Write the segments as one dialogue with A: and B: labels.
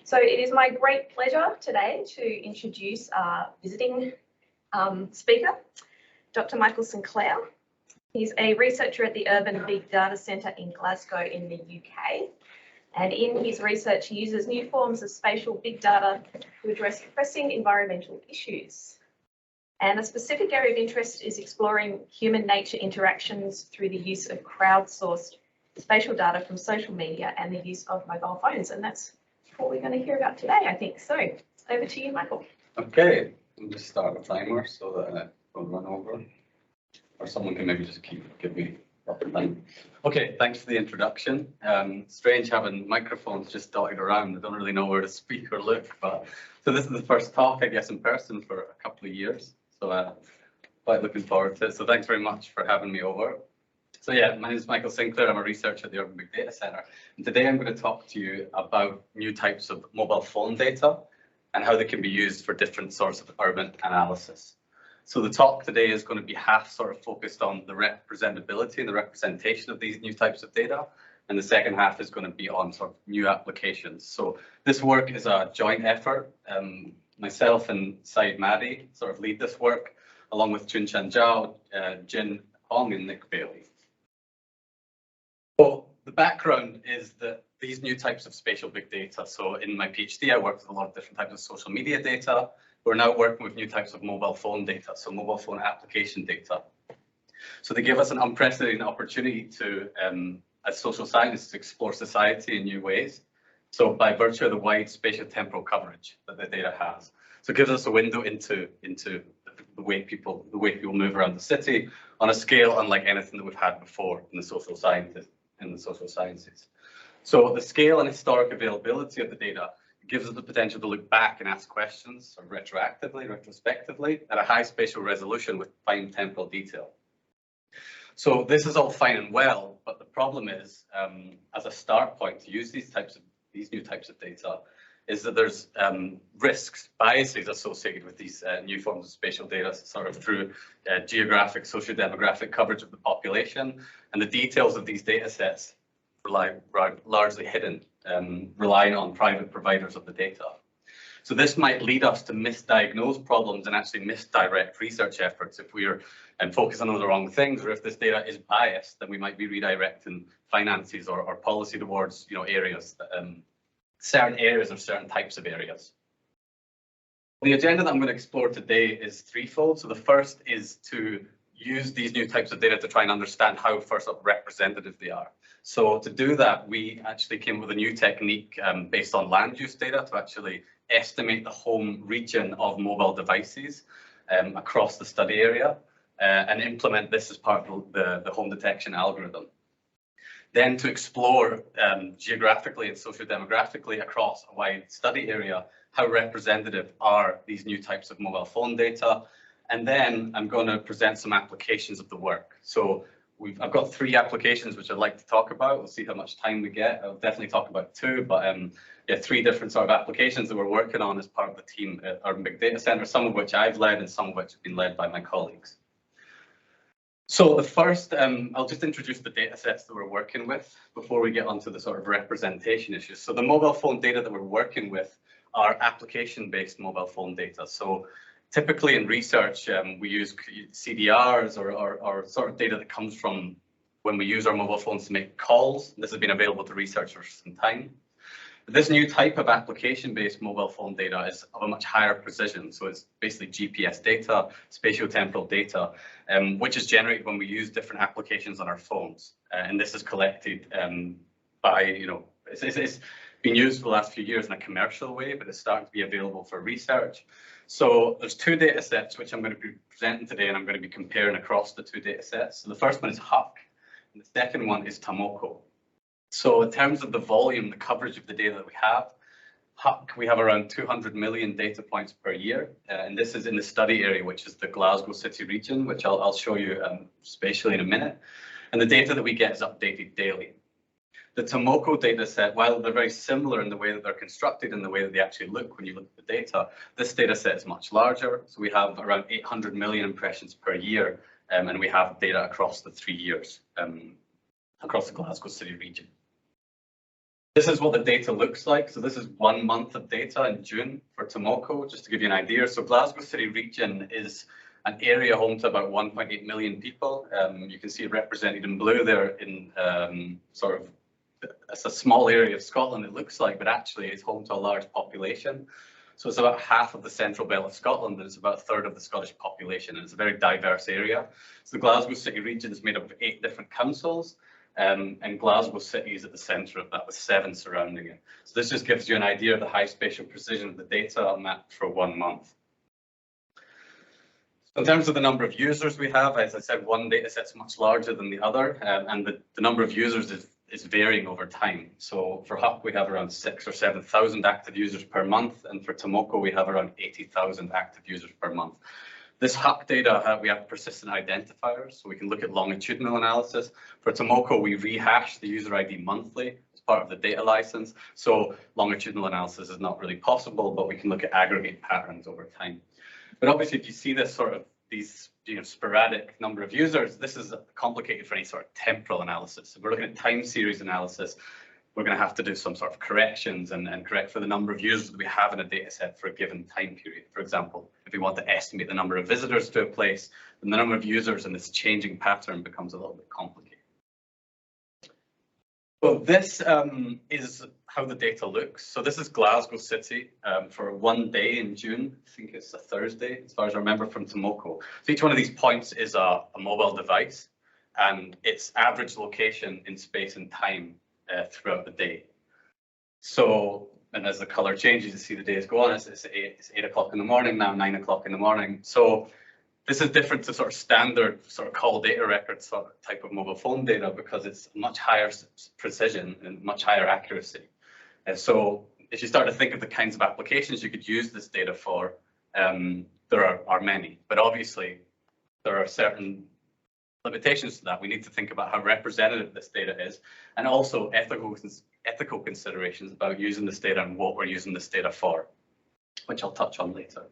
A: So it is my great pleasure today to introduce our visiting speaker, Dr. Michael Sinclair. He's a researcher at the Urban Big Data Centre in Glasgow in the UK. And in his research, he uses new forms of spatial big data to address pressing environmental issues. And a specific area of interest is exploring human-nature interactions through the use of crowdsourced spatial data from social media and the use of mobile phones. And that's what we're going to hear about today, I think. So over to you, Michael.
B: Okay, I'll just start a timer so that I don't run over. Or someone can maybe just give me proper time. Okay, thanks for the introduction. Strange having microphones just dotted around. I don't really know where to speak or look, but so this is the first talk, I guess, in person for a couple of years. So quite looking forward to it. So thanks very much for having me over. So yeah, my name is Michael Sinclair. I'm a researcher at the Urban Big Data Centre. And today I'm going to talk to you about new types of mobile phone data and how they can be used for different sorts of urban analysis. So the talk today is going to be half sort of focused on the representability and the representation of these new types of data. And the second half is going to be on sort of new applications. So this work is a joint effort. Myself and Saeed Mahdi sort of lead this work, along with Chunchan Zhao, Jin Hong, and Nick Bailey. Well, the background is that these new types of spatial big data. So in my PhD, I worked with a lot of different types of social media data. We're now working with new types of mobile phone data, so mobile phone application data. So they give us an unprecedented opportunity to, as social scientists, explore society in new ways. So by virtue of the wide spatial temporal coverage that the data has. So it gives us a window into the way people move around the city on a scale unlike anything that we've had before in the social sciences. So the scale and historic availability of the data gives us the potential to look back and ask questions sort of retrospectively at a high spatial resolution with fine temporal detail. So this is all fine and well, but the problem is, as a start point to use these new types of data, is that there's risks, biases associated with these new forms of spatial data, sort of through geographic, socio-demographic coverage of the population, and the details of these data sets largely hidden, relying on private providers of the data. So this might lead us to misdiagnose problems and actually misdirect research efforts if we're focusing on the wrong things, or if this data is biased, then we might be redirecting finances or policy towards areas that, certain areas or certain types of areas. The agenda that I'm going to explore today is threefold. So the first is to use these new types of data to try and understand how first up representative they are. So to do that, we actually came up with a new technique based on land use data to actually estimate the home region of mobile devices across the study area and implement this as part of the home detection algorithm. Then to explore geographically and socio-demographically across a wide study area, how representative are these new types of mobile phone data? And then I'm going to present some applications of the work. So I've got 3 applications which I'd like to talk about. We'll see how much time we get. I'll definitely talk about 2, but yeah, 3 different sort of applications that we're working on as part of the team at Urban Big Data Centre, some of which I've led and some of which have been led by my colleagues. So the first, I'll just introduce the data sets that we're working with before we get onto the sort of representation issues. So the mobile phone data that we're working with are application-based mobile phone data. So typically in research, we use CDRs or sort of data that comes from when we use our mobile phones to make calls. This has been available to researchers for some time. This new type of application-based mobile phone data is of a much higher precision. So it's basically GPS data, spatiotemporal data, which is generated when we use different applications on our phones. And this is collected by, it's been used for the last few years in a commercial way, but it's starting to be available for research. So there's 2 data sets which I'm going to be presenting today, and I'm going to be comparing across the 2 data sets. So the first one is Huck, and the second one is Tomoko. So in terms of the volume, the coverage of the data that we have, Huck, we have around 200 million data points per year. And this is in the study area, which is the Glasgow city region, which I'll show you spatially in a minute. And the data that we get is updated daily. The Tomoko data set, while they're very similar in the way that they're constructed and the way that they actually look when you look at the data, this data set is much larger. So we have around 800 million impressions per year, and we have data across the 3 years across the Glasgow city region. This is what the data looks like. So this is 1 month of data in June for Tomoko, just to give you an idea. So Glasgow City region is an area home to about 1.8 million people. You can see it represented in blue there in sort of, it's a small area of Scotland it looks like, but actually it's home to a large population. So it's about half of the central belt of Scotland, and it's about a third of the Scottish population, and it's a very diverse area. So the Glasgow City region is made up of 8 different councils, and Glasgow City is at the centre of that with 7 surrounding it. So this just gives you an idea of the high spatial precision of the data on that for 1 month. In terms of the number of users we have, as I said, one data set's much larger than the other, and the number of users is varying over time. So for HUC, we have around 6,000 or 7,000 active users per month, and for Tomoko, we have around 80,000 active users per month. This HUC data, we have persistent identifiers, so we can look at longitudinal analysis. For Tomoko, we rehash the user ID monthly as part of the data license. So longitudinal analysis is not really possible, but we can look at aggregate patterns over time. But obviously, if you see this sort of these sporadic number of users, this is complicated for any sort of temporal analysis. If we're looking at time series analysis, we're going to have to do some sort of corrections and correct for the number of users that we have in a data set for a given time period. For example, if we want to estimate the number of visitors to a place, then the number of users in this changing pattern becomes a little bit complicated. So this is how the data looks. So this is Glasgow City for 1 day in June. I think it's a Thursday, as far as I remember from Tomoko. So each one of these points is a mobile device, and its average location in space and time throughout the day. So, and as the color changes, you see the days go on. It's 8 o'clock in the morning now, 9 o'clock in the morning. So this is different to sort of standard sort of call data record sort of type of mobile phone data, because it's much higher precision and much higher accuracy. And so if you start to think of the kinds of applications you could use this data for, there are many, but obviously there are certain limitations to that. We need to think about how representative this data is, and also ethical considerations about using this data and what we're using this data for, which I'll touch on later.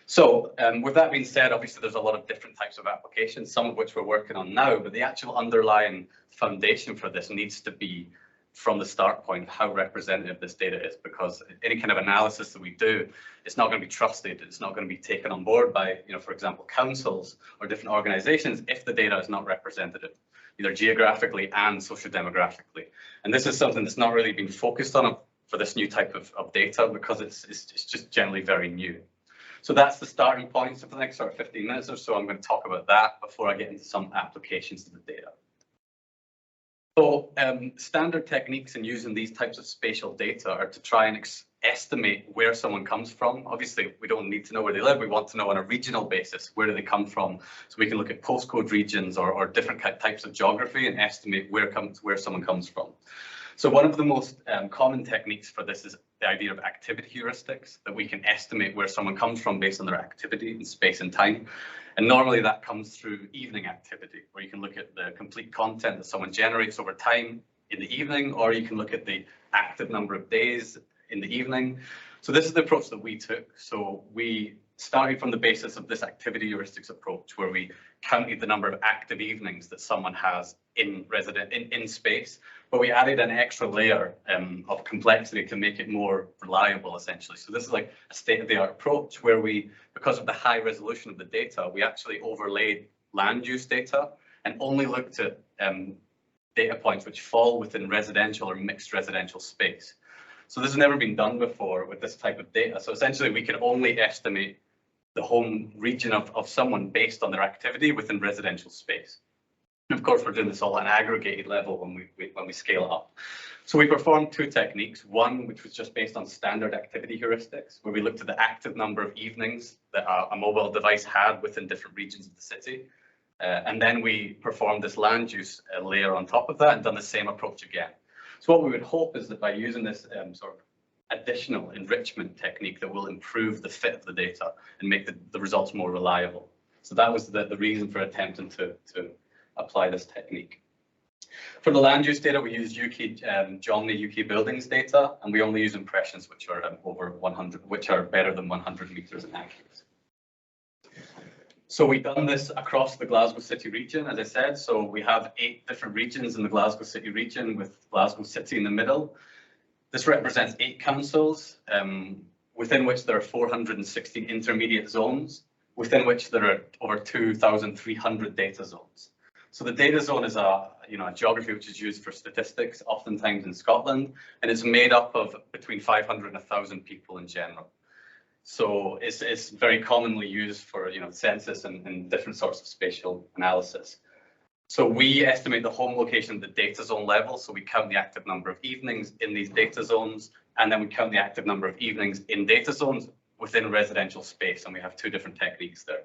B: So with that being said, obviously there's a lot of different types of applications, some of which we're working on now, but the actual underlying foundation for this needs to be from the start point of how representative this data is, because any kind of analysis that we do, it's not going to be trusted, it's not going to be taken on board by, for example, councils or different organizations if the data is not representative, either geographically and sociodemographically. And this is something that's not really been focused on for this new type of data, because it's just generally very new. So that's the starting point. So for the next sort of 15 minutes or so, I'm going to talk about that before I get into some applications of the data. So standard techniques in using these types of spatial data are to try and estimate where someone comes from. Obviously, we don't need to know where they live. We want to know on a regional basis, where do they come from? So we can look at postcode regions or different types of geography and estimate where someone comes from. So one of the most common techniques for this is the idea of activity heuristics, that we can estimate where someone comes from based on their activity in space and time. And normally that comes through evening activity, where you can look at the complete content that someone generates over time in the evening, or you can look at the active number of days in the evening. So this is the approach that we took. So we started from the basis of this activity heuristics approach, where we counted the number of active evenings that someone has in space, but we added an extra layer of complexity to make it more reliable, essentially. So this is like a state-of-the-art approach where we, because of the high resolution of the data, we actually overlaid land use data and only looked at data points which fall within residential or mixed residential space. So this has never been done before with this type of data. So essentially we can only estimate the home region of someone based on their activity within residential space. And of course, we're doing this all at an aggregated level when we scale it up. So we performed 2 techniques, one which was just based on standard activity heuristics, where we looked at the active number of evenings that a mobile device had within different regions of the city. And then we performed this land use layer on top of that and done the same approach again. So what we would hope is that by using this sort of additional enrichment technique, that will improve the fit of the data and make the results more reliable. So that was the reason for attempting to apply this technique. For the land use data, we use Jomny UK buildings data, and we only use impressions which are over 100, which are better than 100 meters in accuracy. So we've done this across the Glasgow City region, as I said. So we have 8 different regions in the Glasgow City region with Glasgow City in the middle. This represents 8 councils, within which there are 460 intermediate zones, within which there are over 2,300 data zones. So the data zone is a geography which is used for statistics, oftentimes in Scotland, and it's made up of between 500 and 1,000 people in general. So it's very commonly used for census and different sorts of spatial analysis. So we estimate the home location at the data zone level. So we count the active number of evenings in these data zones, and then we count the active number of evenings in data zones within residential space, and we have 2 different techniques there.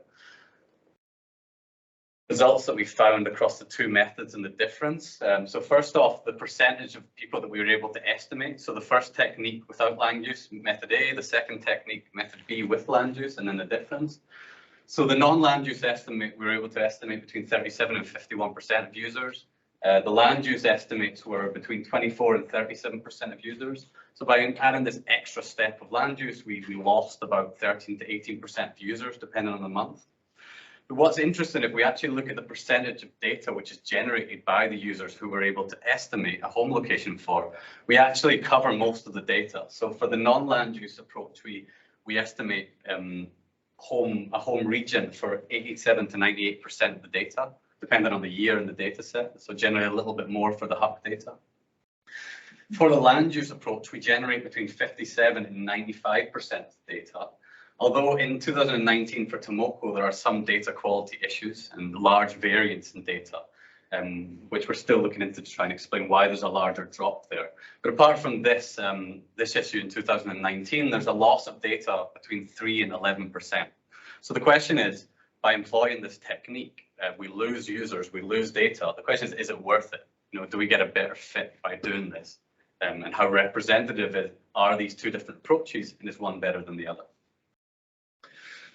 B: Results that we found across the 2 methods and the difference. So first off, the percentage of people that we were able to estimate. So the first technique without land use, method A, the second technique, method B, with land use, and then the difference. So the non-land use estimate, we were able to estimate between 37 and 51% of users. The land use estimates were between 24 and 37% of users. So by adding this extra step of land use, we lost about 13 to 18% of users, depending on the month. But what's interesting, if we actually look at the percentage of data which is generated by the users who were able to estimate a home location for, we actually cover most of the data. So for the non-land use approach, we estimate a home region for 87 to 98% of the data, depending on the year and the data set. So generally a little bit more for the HUC data. For the land use approach, we generate between 57 and 95% data. Although in 2019 for Tomoko, there are some data quality issues and large variance in data, which we're still looking into to try and explain why there's a larger drop there. But apart from this, this issue in 2019, there's a loss of data between 3 and 11%. So the question is, by employing this technique, we lose users, we lose data. The question is it worth it? Do we get a better fit by doing this? And how representative are these 2 different approaches, and is one better than the other?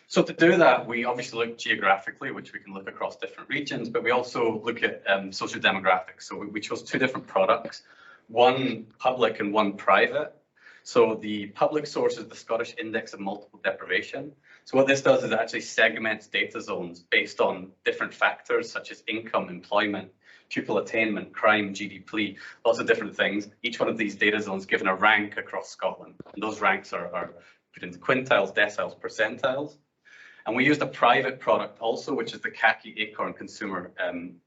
B: So to do that, we obviously look geographically, which we can look across different regions, but we also look at socio-demographics. So we chose 2 different products, one public and one private. So the public source is the Scottish Index of Multiple Deprivation. So what this does is it actually segments data zones based on different factors such as income, employment, pupil attainment, crime, GDP, lots of different things. Each one of these data zones given a rank across Scotland. And those ranks are put into quintiles, deciles, percentiles. And we used a private product also, which is the Khaki Acorn consumer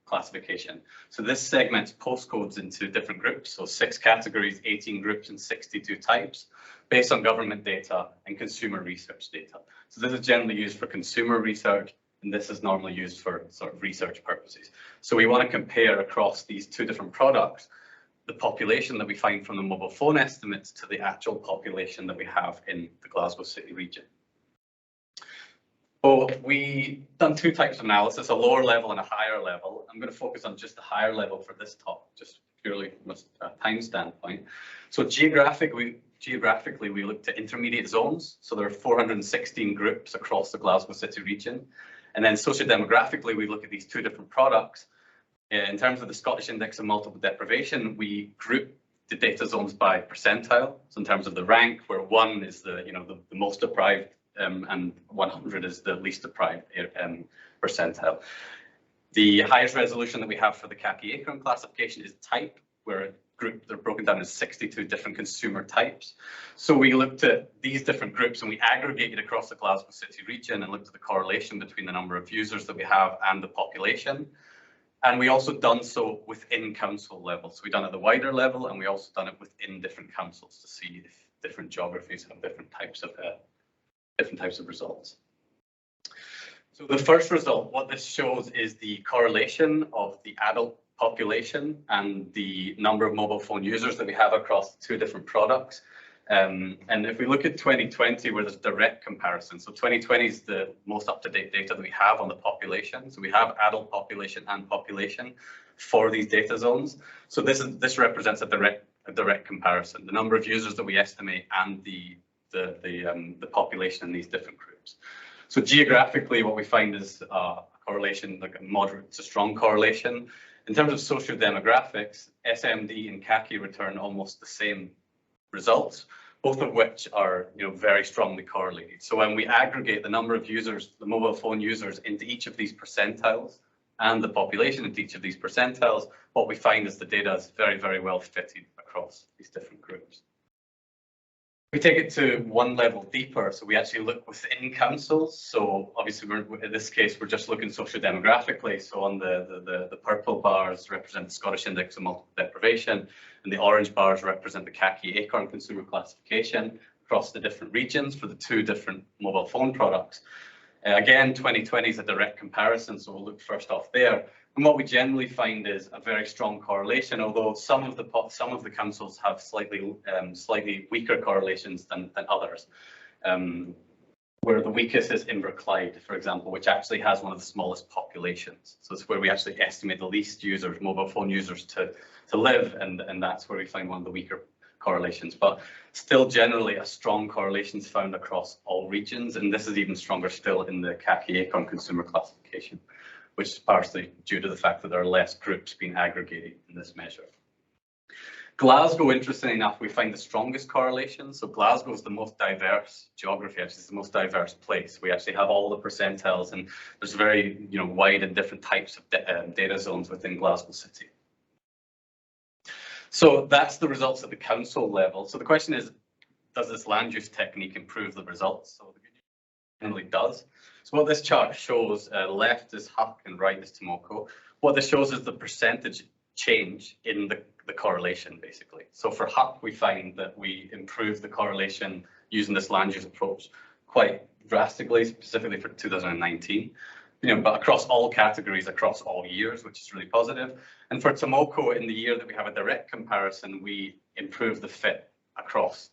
B: classification. So this segments postcodes into different groups, so 6 categories, 18 groups, and 62 types, based on government data and consumer research data. So this is generally used for consumer research, and this is normally used for sort of research purposes. So we want to compare across these 2 different products, the population that we find from the mobile phone estimates to the actual population that we have in the Glasgow City region. So we've done 2 types of analysis, a lower level and a higher level. I'm going to focus on just the higher level for this talk, just purely from a time standpoint. So geographically, we looked at intermediate zones. So there are 416 groups across the Glasgow City region. And then socio-demographically, we look at these 2 different products. In terms of the Scottish Index of Multiple Deprivation, we group the data zones by percentile. So in terms of the rank, where 1 is the most deprived, and 100 is the least deprived percentile. The highest resolution that we have for the Khaki Acorn classification is type, where they're broken down as 62 different consumer types. So we looked at these different groups and we aggregated across the Glasgow City region and looked at the correlation between the number of users that we have and the population. And we also done so within council level. So we done it at the wider level, and we also done it within different councils to see if different geographies have different types of results. So the first result, what this shows is the correlation of the adult population and the number of mobile phone users that we have across 2 different products. And if we look at 2020, where there's direct comparison, so 2020 is the most up-to-date data that we have on the population. So we have adult population and population for these data zones. So this represents a direct comparison, the number of users that we estimate and the population in these different groups. So geographically, what we find is a correlation, like a moderate to strong correlation. In terms of socio-demographics, SMD and Khaki return almost the same results, both of which are very strongly correlated. So when we aggregate the number of users, the mobile phone users, into each of these percentiles and the population into each of these percentiles, what we find is the data is very, very well fitted across these different groups. We take it to one level deeper, so we actually look within councils. So obviously, in this case, we're just looking socio-demographically. So on the purple bars represent the Scottish Index of Multiple Deprivation, and the orange bars represent the khaki acorn consumer classification across the different regions for the two different mobile phone products. Again, 2020 is a direct comparison, so we'll look first off there. And what we generally find is a very strong correlation, although some of the councils have slightly weaker correlations than others. Where the weakest is Inverclyde, for example, which actually has one of the smallest populations. So it's where we actually estimate the least users, mobile phone users, to live, and that's where we find one of the weaker correlations. But still, generally, a strong correlation is found across all regions, and this is even stronger still in the khaki acorn consumer classification, which is partially due to the fact that there are less groups being aggregated in this measure. Glasgow, interestingly enough, we find the strongest correlation. So Glasgow is the most diverse geography, actually it's the most diverse place. We actually have all the percentiles, and there's very wide and different types of data zones within Glasgow City. So that's the results at the council level. So the question is, does this land use technique improve the results? So the good news generally does. So what this chart shows, left is Huck and right is Tomoko. What this shows is the percentage change in the correlation, basically. So for Huck, we find that we improve the correlation using this land use approach quite drastically, specifically for 2019. But across all categories, across all years, which is really positive. And for Tomoko, in the year that we have a direct comparison, we improve the fit across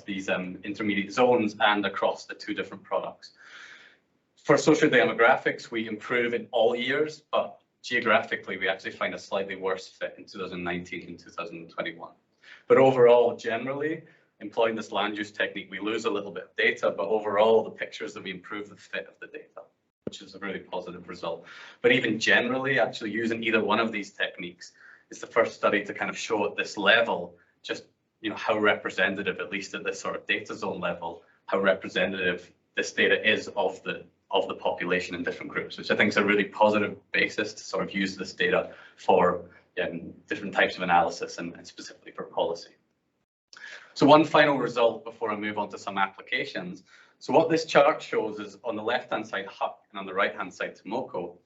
B: these intermediate zones and across the two different products. For social demographics, we improve in all years, but geographically, we actually find a slightly worse fit in 2019 and 2021. But overall, generally, employing this land use technique, we lose a little bit of data, but overall, the picture is that we improve the fit of the data, which is a really positive result. But even generally, actually using either one of these techniques is the first study to kind of show at this level, just how representative, at least at this sort of data zone level, how representative this data is of the population in different groups, which I think is a really positive basis to sort of use this data for different types of analysis and specifically for policy. So one final result before I move on to some applications. So what this chart shows is on the left-hand side, Huck, and on the right-hand side, Tomoko,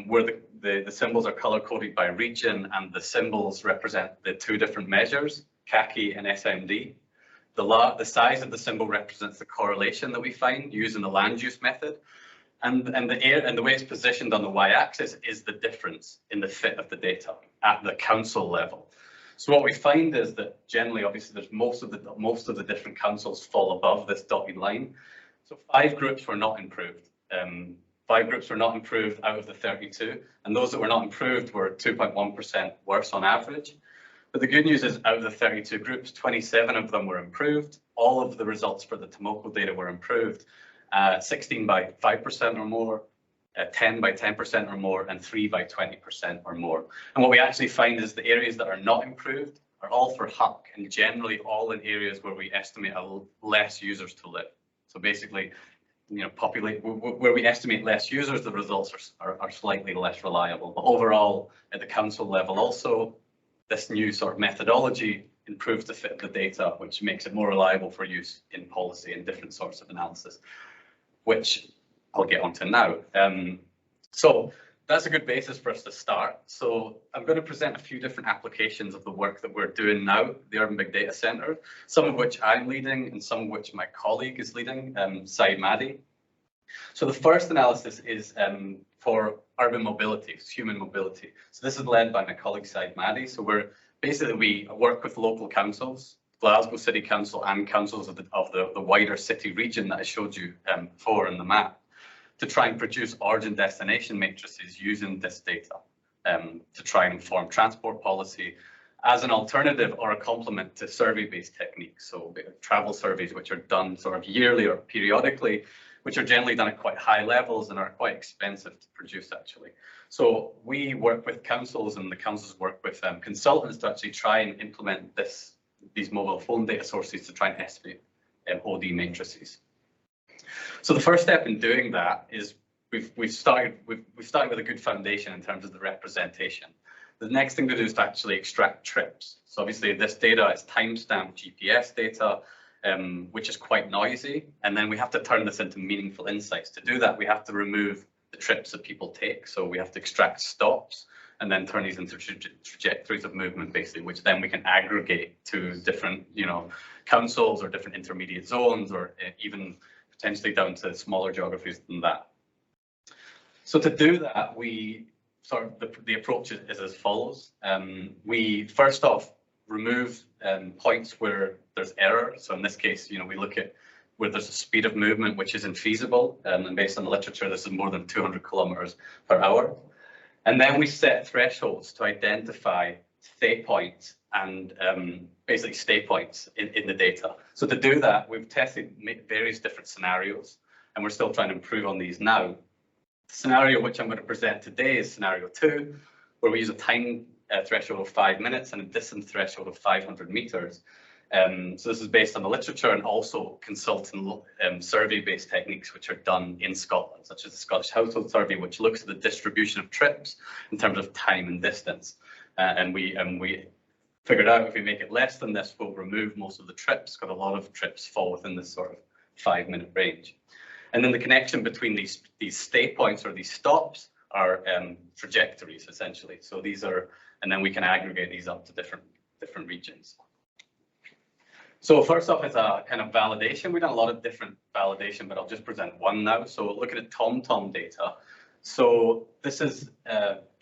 B: where the symbols are color-coded by region, and the symbols represent the two different measures, khaki and SMD. The size of the symbol represents the correlation that we find using the land use method, and the way it's positioned on the y-axis is the difference in the fit of the data at the council level. So what we find is that generally, obviously, there's most of the different councils fall above this dotted line. So 5 groups were not improved. 5 groups were not improved out of the 32, and those that were not improved were 2.1% worse on average. But the good news is, out of the 32 groups, 27 of them were improved. All of the results for the Tomoko data were improved, 16 by 5% or more, 10 by 10% or more, and 3 by 20% or more. And what we actually find is the areas that are not improved are all for Huck, and generally all in areas where we estimate less users to live. So basically, where we estimate less users, the results are slightly less reliable. But overall, at the council level also, this new sort of methodology improves the fit of the data, which makes it more reliable for use in policy and different sorts of analysis, which I'll get onto now. So that's a good basis for us to start. So I'm going to present a few different applications of the work that we're doing now, the Urban Big Data Centre, some of which I'm leading and some of which my colleague is leading, Said Mahdi. So the first analysis is for urban mobility, human mobility. So this is led by my colleague Said Mahdi. So we work with local councils, Glasgow City Council and councils of the wider city region that I showed you before in the map, to try and produce origin destination matrices using this data to try and inform transport policy as an alternative or a complement to survey-based techniques. So travel surveys, which are done sort of yearly or periodically, which are generally done at quite high levels and are quite expensive to produce, actually. So we work with councils, and the councils work with consultants to actually try and implement this these mobile phone data sources to try and estimate OD matrices. So the first step in doing that is we've started with a good foundation in terms of the representation. The next thing to do is to actually extract trips. So obviously this data is timestamped GPS data, which is quite noisy, and then we have to turn this into meaningful insights. To do that, we have to remove the trips that people take. So we have to extract stops and then turn these into trajectories of movement, basically, which then we can aggregate to different, councils or different intermediate zones, or even potentially down to smaller geographies than that. So to do that, the approach is as follows. We first off remove points where there's error. So in this case, we look at where there's a speed of movement which is infeasible, and based on the literature, this is more than 200 kilometers per hour. And then we set thresholds to identify stay points and basically stay points in the data. So to do that, we've tested various different scenarios, and we're still trying to improve on these now. The scenario which I'm going to present today is scenario 2, where we use a time threshold of 5 minutes and a distance threshold of 500 meters. So this is based on the literature and also consultant survey-based techniques which are done in Scotland, such as the Scottish Household Survey, which looks at the distribution of trips in terms of time and distance. And we figured out if we make it less than this, we'll remove most of the trips, because a lot of trips fall within this sort of 5-minute range. And then the connection between these stay points or these stops are trajectories, essentially. So these are, and then we can aggregate these up to different regions. So first off, it's a kind of validation. We've done a lot of different validation, but I'll just present one now. So looking at TomTom data. So this is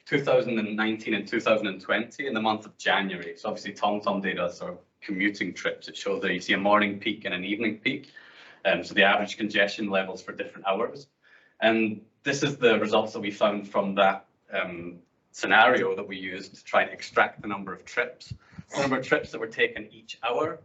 B: 2019 and 2020 in the month of January. So obviously TomTom data is sort of commuting trips. It shows that you see a morning peak and an evening peak. So the average congestion levels for different hours. And this is the results that we found from that scenario that we used to try and extract the number of trips. The number of trips that were taken each hour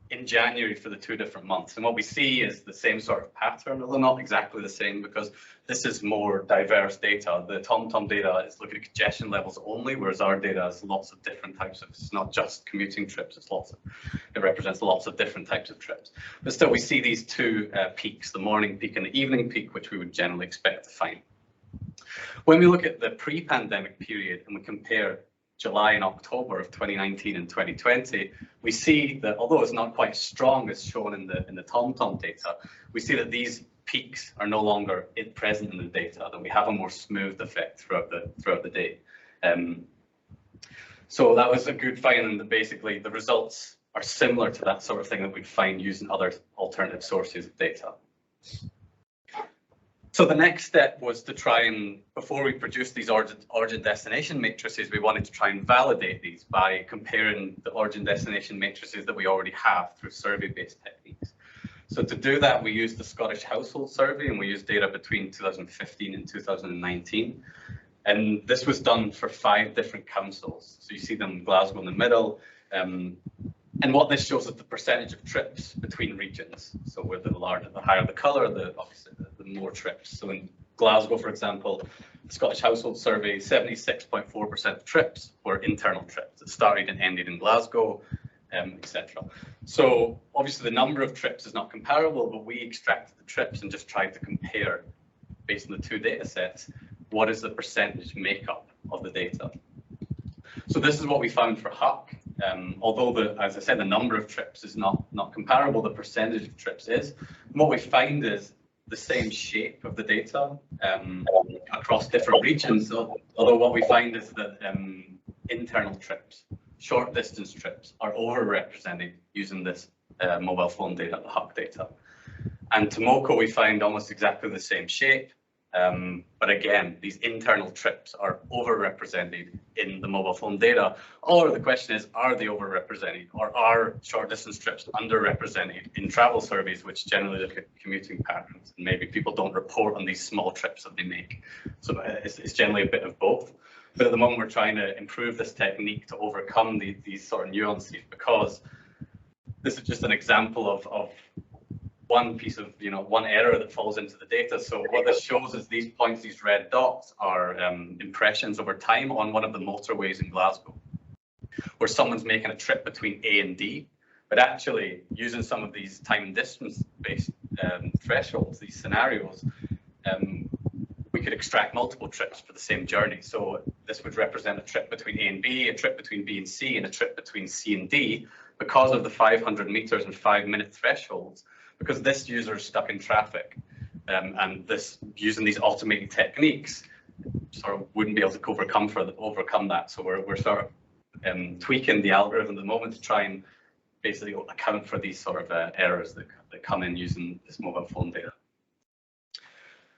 B: in January for the 2 different months. And what we see is the same sort of pattern, although not exactly the same, because this is more diverse data. The TomTom data is looking at congestion levels only, whereas our data has lots of different types of, it's not just commuting trips, it represents lots of different types of trips. But still, we see these two peaks, the morning peak and the evening peak, which we would generally expect to find. When we look at the pre-pandemic period and we compare July and October of 2019 and 2020, we see that although it's not quite strong as shown in the TomTom data, we see that these peaks are no longer present in the data, that we have a more smooth effect throughout the day. So that was a good finding, that basically the results are similar to that sort of thing that we'd find using other alternative sources of data. So the next step was to try and, before we produced these origin destination matrices, we wanted to try and validate these by comparing the origin destination matrices that we already have through survey-based techniques. So to do that, we used the Scottish Household Survey, and we used data between 2015 and 2019. And this was done for 5 different councils. So you see them, Glasgow in the middle. And what this shows is the percentage of trips between regions. So where the higher the colour, obviously the more trips. So in Glasgow, for example, the Scottish Household Survey, 76.4% of trips were internal trips that started and ended in Glasgow, etc. So obviously the number of trips is not comparable, but we extracted the trips and just tried to compare, based on the 2 data sets, what is the percentage makeup of the data. So this is what we found for Huck. Although, as I said, the number of trips is not comparable, the percentage of trips is. And what we find is the same shape of the data across different regions. Although what we find is that internal trips, short distance trips, are overrepresented using this mobile phone data, the Huck data. And Tomoko, we find almost exactly the same shape. But again, these internal trips are overrepresented in the mobile phone data. Or the question is, are they overrepresented, or are short distance trips underrepresented in travel surveys, which generally look at commuting patterns, and maybe people don't report on these small trips that they make. So it's generally a bit of both. But at the moment, we're trying to improve this technique to overcome these sort of nuances, because this is just an example of one piece of, one error that falls into the data. So what this shows is these points, these red dots, are impressions over time on one of the motorways in Glasgow, where someone's making a trip between A and D. But actually, using some of these time and distance-based thresholds, these scenarios, we could extract multiple trips for the same journey. So this would represent a trip between A and B, a trip between B and C, and a trip between C and D, because of the 500 meters and 5-minute thresholds, because this user is stuck in traffic. And this, using these automated techniques, sort of wouldn't be able to overcome that. So we're sort of tweaking the algorithm at the moment to try and basically account for these sort of errors that come in using this mobile phone data.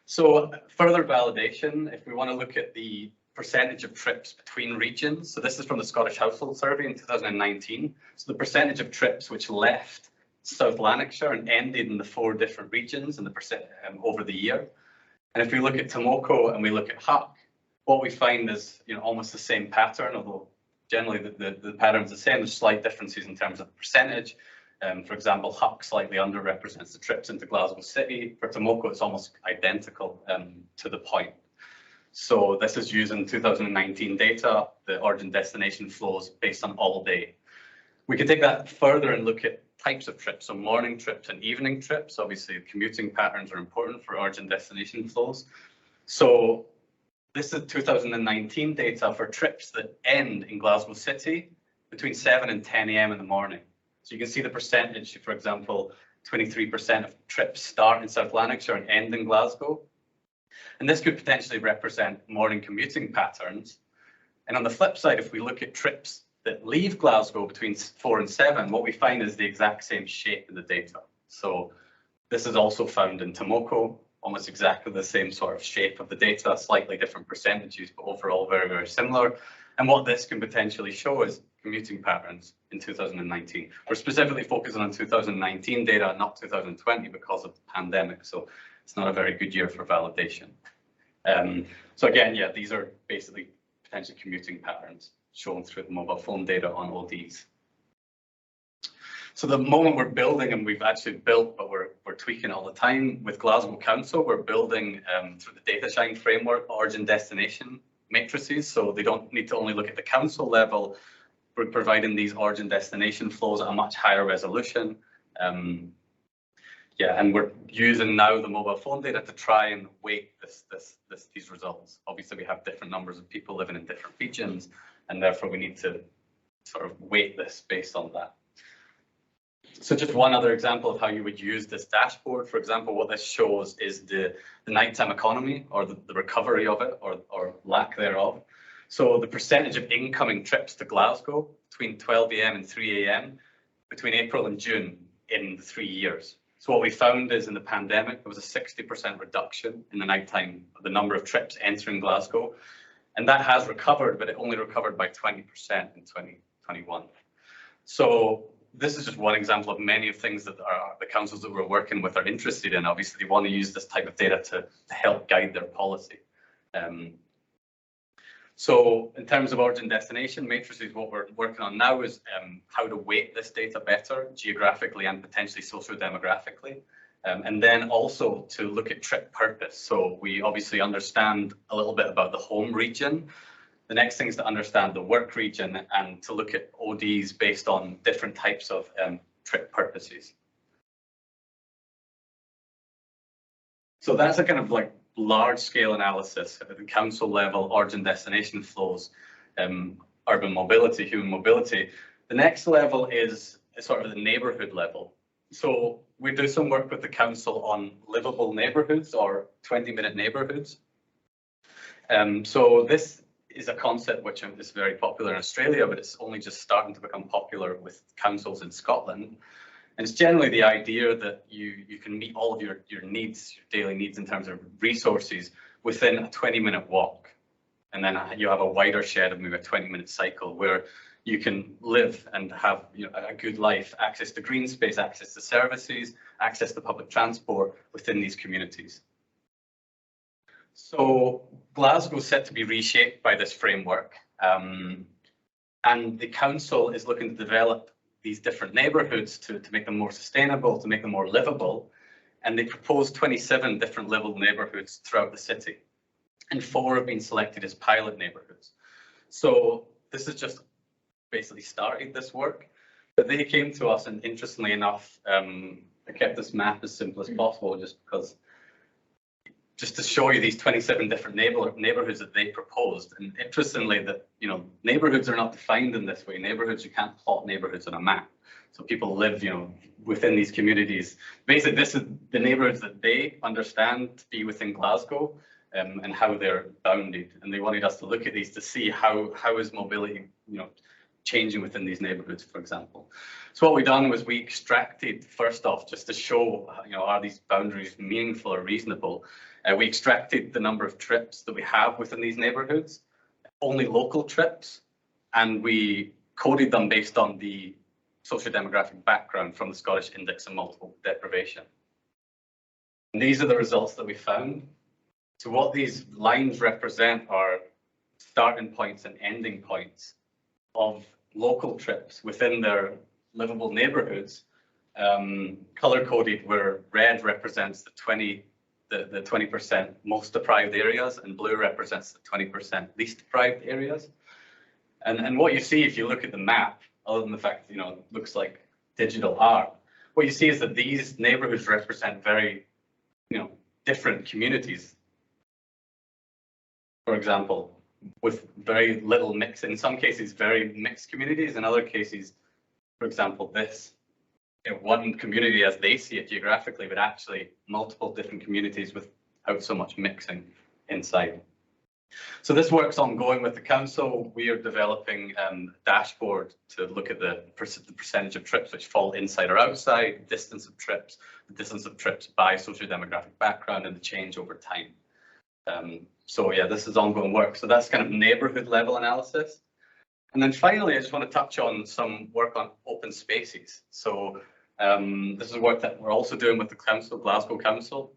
B: So further validation, if we want to look at the percentage of trips between regions, so this is from the Scottish Household Survey in 2019. So the percentage of trips which left South Lanarkshire and ended in the 4 different regions and the percent over the year. And if we look at Tomoko and we look at Huck, what we find is, you know, almost the same pattern, although generally the pattern's the same. There's slight differences in terms of percentage. For example, Huck slightly underrepresents the trips into Glasgow City. For Tomoko, it's almost identical to the point. So this is using 2019 data, the origin destination flows based on all day. We can take that further and look at types of trips, so morning trips and evening trips. Obviously, commuting patterns are important for origin destination flows. So this is 2019 data for trips that end in Glasgow City between 7 and 10 a.m. in the morning. So you can see the percentage, for example, 23% of trips start in South Lanarkshire and end in Glasgow. And this could potentially represent morning commuting patterns. And on the flip side, if we look at trips that leave Glasgow between 4 and 7, what we find is the exact same shape in the data. So this is also found in Tomoko, almost exactly the same sort of shape of the data, slightly different percentages, but overall very, very similar. And what this can potentially show is commuting patterns in 2019. We're specifically focusing on 2019 data, not 2020 because of the pandemic. So it's not a very good year for validation. So again, yeah, these are basically potential commuting patterns shown through the mobile phone data on ODs. So the moment we're building, and we've actually built, but we're tweaking all the time with Glasgow Council, we're building through the DataShine framework, origin destination matrices. So they don't need to only look at the council level. We're providing these origin destination flows at a much higher resolution. Yeah, and we're using now the mobile phone data to try and weight these results. Obviously, we have different numbers of people living in different regions, and therefore we need to sort of weight this based on that. So just one other example of how you would use this dashboard. For example, what this shows is the nighttime economy, or the recovery of it, or lack thereof. So the percentage of incoming trips to Glasgow between 12 a.m. and 3 a.m. between April and June in the 3 years. So what we found is in the pandemic, there was a 60% reduction in the nighttime of the number of trips entering Glasgow. And that has recovered, but it only recovered by 20% in 2021. So this is just one example of many of things that the councils that we're working with are interested in. Obviously, they want to use this type of data to help guide their policy. So in terms of origin destination matrices, what we're working on now is how to weight this data better, geographically and potentially socio-demographically. And then also to look at trip purpose. So we obviously understand a little bit about the home region. The next thing is to understand the work region and to look at ODs based on different types of trip purposes. So that's a kind of like large scale analysis at the council level, origin destination flows, urban mobility, human mobility. The next level is sort of the neighbourhood level. So we do some work with the council on livable neighbourhoods or 20-minute neighbourhoods. So this is a concept which is very popular in Australia, but it's only just starting to become popular with councils in Scotland. And it's generally the idea that you can meet all of your needs, your daily needs in terms of resources within a 20-minute walk. And then you have a wider shed of maybe a 20-minute cycle where you can live and have, you know, a good life, access to green space, access to services, access to public transport within these communities. So Glasgow is set to be reshaped by this framework. And the council is looking to develop these different neighbourhoods to make them more sustainable, to make them more livable. And they propose 27 different livable neighbourhoods throughout the city. And 4 have been selected as pilot neighbourhoods. So this has just basically started this work. But they came to us, and interestingly enough, I kept this map as simple as possible just to show you these 27 different neighborhoods that they proposed. And interestingly, that neighborhoods are not defined in this way. Neighborhoods, you can't plot neighborhoods on a map. So people live, within these communities. Basically, this is the neighborhoods that they understand to be within Glasgow, and how they're bounded. And they wanted us to look at these to see how is mobility, changing within these neighborhoods, for example. So what we done was we extracted, first off, just to show, are these boundaries meaningful or reasonable? We extracted the number of trips that we have within these neighborhoods, only local trips, and we coded them based on the socio-demographic background from the Scottish Index of Multiple Deprivation. And these are the results that we found. So what these lines represent are starting points and ending points of local trips within their livable neighborhoods, color-coded, where red represents the 20% most deprived areas, and blue represents the 20% least deprived areas. And what you see if you look at the map, other than the fact that, it looks like digital art, what you see is that these neighborhoods represent very, different communities. For example, with very little mix, in some cases, very mixed communities, in other cases, for example, this, one community as they see it geographically, but actually multiple different communities without so much mixing inside. So this work's ongoing with the council. We are developing a dashboard to look at the percentage of trips which fall inside or outside, distance of trips, the distance of trips by socio-demographic background, and the change over time. So yeah, this is ongoing work. So that's kind of neighborhood level analysis. And then finally, I just want to touch on some work on open spaces. So this is work that we're also doing with the council, Glasgow Council.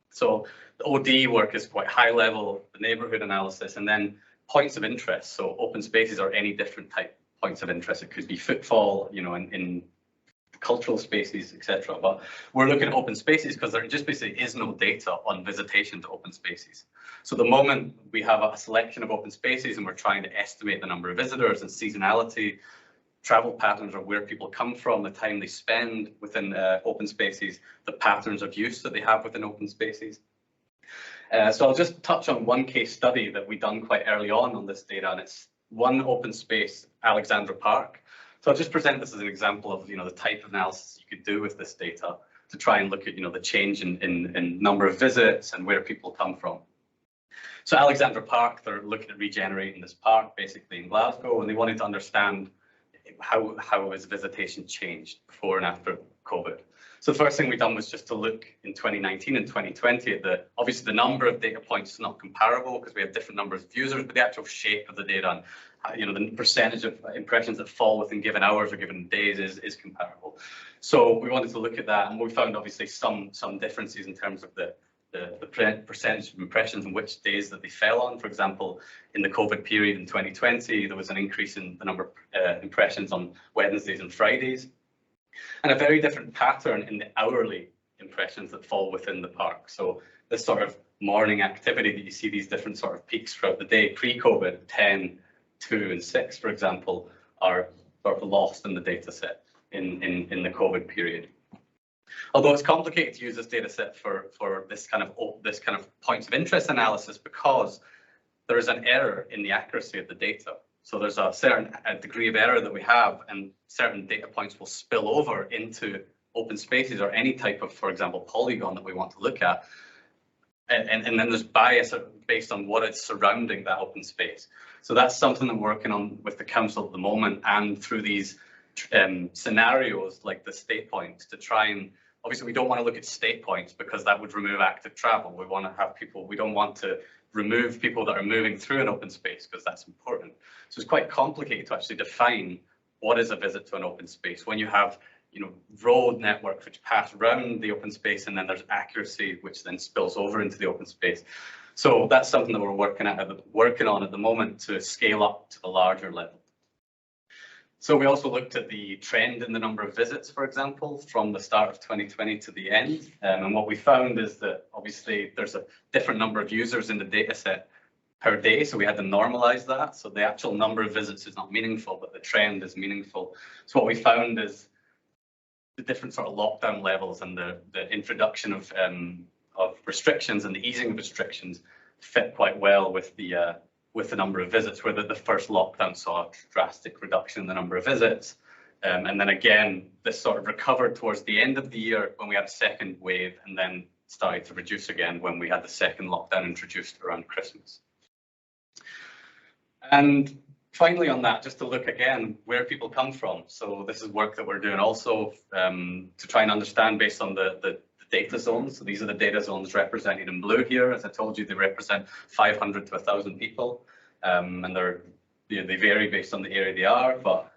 B: So the OD work is quite high level, the neighborhood analysis, and then points of interest. So open spaces are any different type points of interest. It could be footfall, in cultural spaces, etc. But we're looking at open spaces because there just basically is no data on visitation to open spaces. So the moment we have a selection of open spaces and we're trying to estimate the number of visitors and seasonality, travel patterns, or where people come from, the time they spend within open spaces, the patterns of use that they have within open spaces. So I'll just touch on one case study that we done quite early on this data, and it's one open space, Alexandra Park. So I'll just present this as an example of the type of analysis you could do with this data to try and look at the change in number of visits and where people come from. So Alexandra Park, they're looking at regenerating this park basically in Glasgow, and they wanted to understand how has visitation changed before and after COVID. So the first thing we done was just to look in 2019 and 2020 at obviously the number of data points is not comparable because we have different numbers of users, but the actual shape of the data and the percentage of impressions that fall within given hours or given days is comparable. So we wanted to look at that, and we found obviously some differences in terms of the percentage of impressions and which days that they fell on. For example, in the COVID period in 2020, there was an increase in the number of impressions on Wednesdays and Fridays, and a very different pattern in the hourly impressions that fall within the park. So this sort of morning activity that you see these different sort of peaks throughout the day, pre-COVID, 10, 2 and 6, for example, are sort of lost in the data set in the COVID period. Although it's complicated to use this data set for this kind of points of interest analysis because there is an error in the accuracy of the data. So there's a certain degree of error that we have, and certain data points will spill over into open spaces or any type of, for example, polygon that we want to look at. And then there's bias based on what is surrounding that open space. So that's something that we're working on with the council at the moment, and through these scenarios like the state points to try and, obviously we don't want to look at state points because that would remove active travel. We want to have people, we don't want to remove people that are moving through an open space because that's important. So it's quite complicated to actually define what is a visit to an open space when you have road networks which pass around the open space, and then there's accuracy which then spills over into the open space. So that's something that we're working on at the moment to scale up to the larger level. So we also looked at the trend in the number of visits, for example, from the start of 2020 to the end. And what we found is that obviously there's a different number of users in the data set per day. So we had to normalize that. So the actual number of visits is not meaningful, but the trend is meaningful. So what we found is the different sort of lockdown levels and the introduction of restrictions and the easing of restrictions fit quite well with the number of visits, where the first lockdown saw a drastic reduction in the number of visits. And then again, this sort of recovered towards the end of the year when we had a second wave, and then started to reduce again when we had the second lockdown introduced around Christmas. And finally on that, just to look again where people come from. So this is work that we're doing also to try and understand based on the data zones. So these are the data zones represented in blue here. As I told you, they represent 500 to 1,000 people, and they vary based on the area they are. But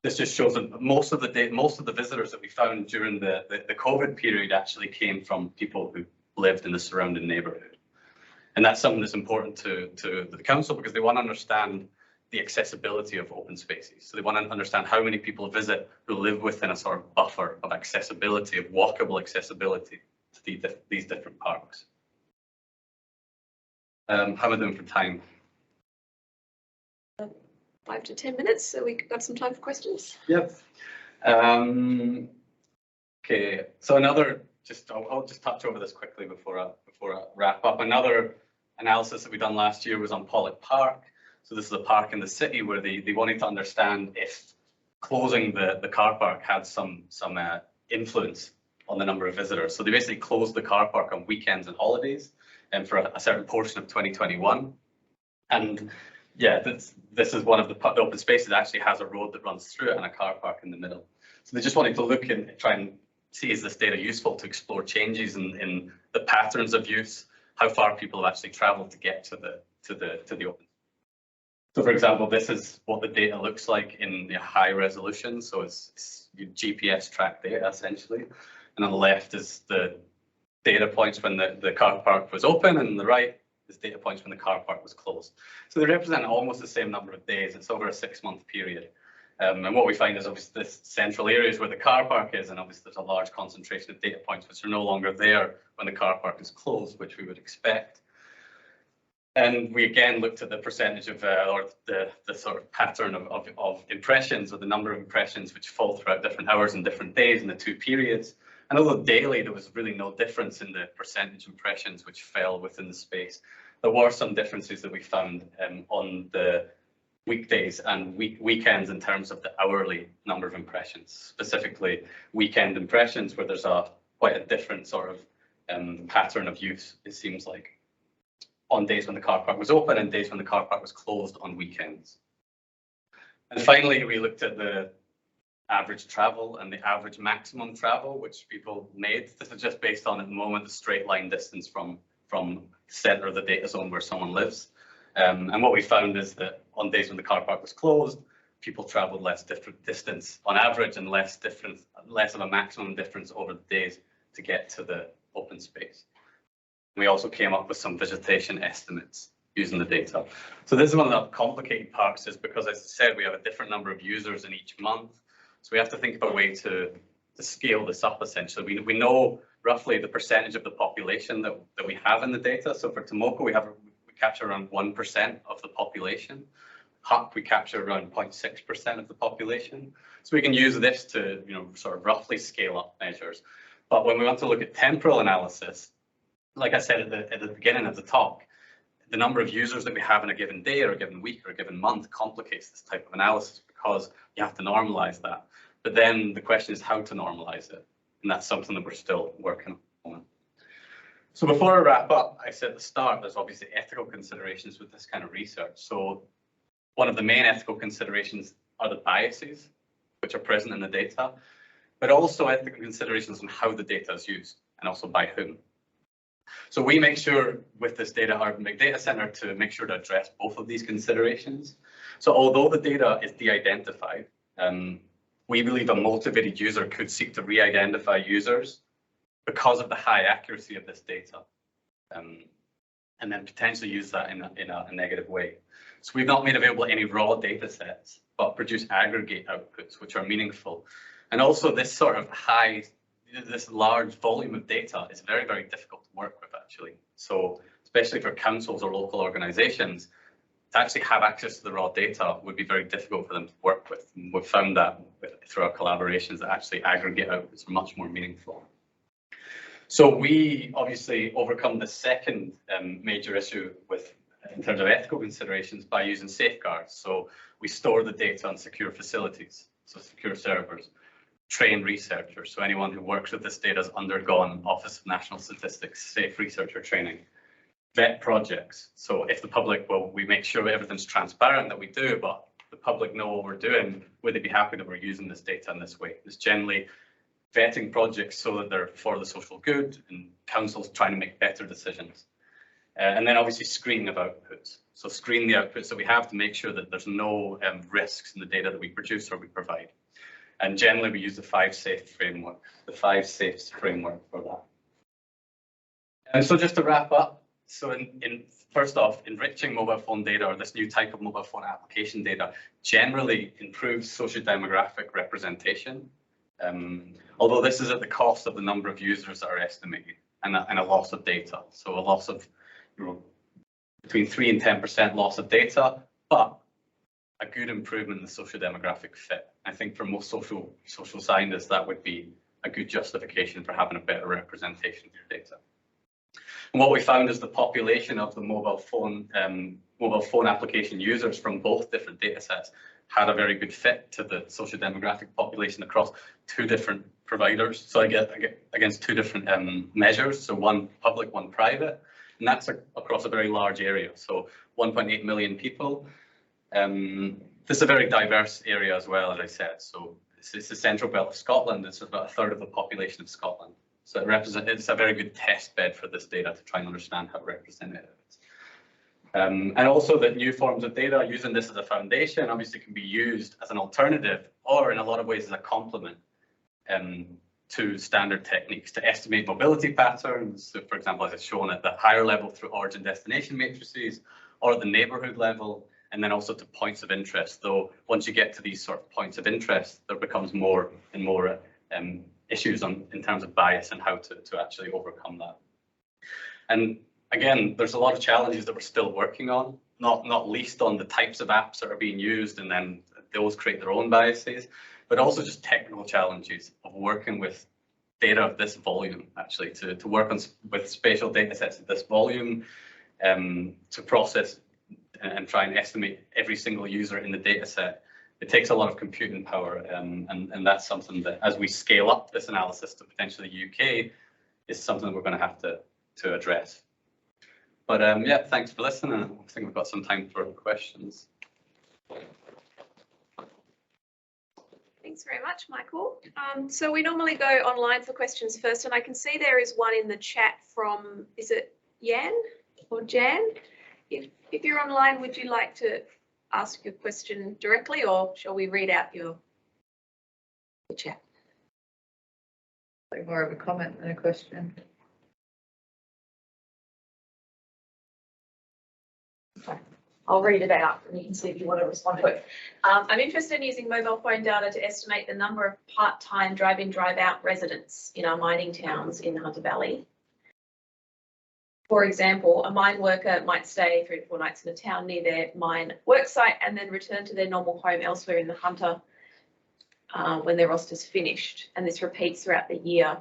B: this just shows that most of the visitors that we found during the COVID period actually came from people who lived in the surrounding neighbourhood. And that's something that's important to the council, because they want to understand the accessibility of open spaces. So they want to understand how many people visit who live within a sort of buffer of accessibility, of walkable accessibility to these different parks. How am I doing for time?
A: 5 to 10 minutes, so we got some time for questions.
B: Yep. Okay, so I'll just touch over this quickly before I wrap up. Another analysis that we done last year was on Pollock Park. So this is a park in the city where they wanted to understand if closing the car park had some influence on the number of visitors. So they basically closed the car park on weekends and holidays, and for a certain portion of 2021. And yeah, this is one of the open spaces that actually has a road that runs through it and a car park in the middle. So they just wanted to look and try and see, is this data useful to explore changes in the patterns of use, how far people have actually travelled to get to the open. So for example, this is what the data looks like in the high resolution. So it's GPS track data essentially. And on the left is the data points when the car park was open, and on the right is data points when the car park was closed. So they represent almost the same number of days. It's over a 6-month period. And what we find is obviously this central areas where the car park is, and obviously there's a large concentration of data points which are no longer there when the car park is closed, which we would expect. And we again looked at the percentage of, or the sort of pattern of impressions, or the number of impressions which fall throughout different hours and different days in the two periods. And although daily there was really no difference in the percentage impressions which fell within the space, there were some differences that we found on the weekdays and weekends in terms of the hourly number of impressions, specifically weekend impressions, where there's quite a different sort of pattern of use, it seems like, on days when the car park was open and days when the car park was closed on weekends. And finally, we looked at the average travel and the average maximum travel which people made. This is just based on, at the moment, the straight line distance from the center of the data zone where someone lives. And what we found is that on days when the car park was closed, people traveled less distance on average, and less of a maximum difference over the days to get to the open space. We also came up with some visitation estimates using the data. So this is one of the complicated parts, is because, as I said, we have a different number of users in each month. So we have to think of a way to scale this up, essentially. We know roughly the percentage of the population that we have in the data. So for Tomoko, we capture around 1% of the population. Huck, we capture around 0.6% of the population. So we can use this to, sort of roughly scale up measures. But when we want to look at temporal analysis, like I said at the beginning of the talk, the number of users that we have in a given day or a given week or a given month complicates this type of analysis, because you have to normalize that. But then the question is how to normalize it. And that's something that we're still working on. So before I wrap up, I said at the start, there's obviously ethical considerations with this kind of research. So one of the main ethical considerations are the biases which are present in the data, but also ethical considerations on how the data is used and also by whom. So we make sure with this data, our big data center, to make sure to address both of these considerations. So although the data is de-identified, we believe a motivated user could seek to re-identify users because of the high accuracy of this data, and then potentially use that in a negative way. So we've not made available any raw data sets, but produce aggregate outputs which are meaningful. And also this sort of this large volume of data is very, very difficult to work with, actually. So especially for councils or local organisations, to actually have access to the raw data would be very difficult for them to work with. And we've found that through our collaborations that actually aggregate outputs are much more meaningful. So we obviously overcome the second major issue in terms of ethical considerations by using safeguards. So we store the data on secure facilities, so secure servers, train researchers. So anyone who works with this data has undergone Office of National Statistics safe researcher training. Vet projects. So if the public, well, we make sure everything's transparent that we do, but the public know what we're doing, would they be happy that we're using this data in this way? It's generally vetting projects so that they're for the social good and councils trying to make better decisions. And then obviously screening of outputs. So screen the outputs that we have to make sure that there's no risks in the data that we produce or we provide. And generally we use the 5 SAFE framework, for that. And so just to wrap up, so first off, enriching mobile phone data, or this new type of mobile phone application data, generally improves socio-demographic representation. Although this is at the cost of the number of users that are estimated and a loss of data. So a loss of between 3 and 10% loss of data, but a good improvement in the socio-demographic fit. I think for most social scientists, that would be a good justification for having a better representation of your data. And what we found is the population of the mobile phone application users from both different data sets had a very good fit to the social demographic population across 2 different providers. So I get against 2 different measures. So one public, one private, and that's across a very large area. So 1.8 million people. This is a very diverse area as well, as I said. So it's the central belt of Scotland. It's about 1/3 of the population of Scotland. So it's a very good test bed for this data to try and understand how representative it is. And also that new forms of data, using this as a foundation, obviously can be used as an alternative or in a lot of ways as a complement to standard techniques to estimate mobility patterns. So for example, as it's shown at the higher level through origin destination matrices or at the neighborhood level, and then also to points of interest. Though once you get to these sort of points of interest, there becomes more and more issues in terms of bias and how to actually overcome that. And again, there's a lot of challenges that we're still working on, not least on the types of apps that are being used, and then those create their own biases, but also just technical challenges of working with data of this volume, actually, to work with spatial data sets of this volume, to process and try and estimate every single user in the data set. It takes a lot of computing power, and that's something that, as we scale up this analysis to potentially the UK, is something that we're going to have to address. But yeah, thanks for listening. I think we've got some time for questions.
A: Thanks very much, Michael. So we normally go online for questions first, and I can see there is one in the chat from, is it Jan or Jan? If you're online, would you like to ask your question directly, or shall we read out your chat?
C: Like more of a comment than a question.
A: Okay. I'll read it out and you can see if you want to respond to it. I'm interested in using mobile phone data to estimate the number of part-time drive-in, drive-out residents in our mining towns in the Hunter Valley. For example, a mine worker might stay 3 to 4 nights in a town near their mine work site and then return to their normal home elsewhere in the Hunter when their roster's finished, and this repeats throughout the year.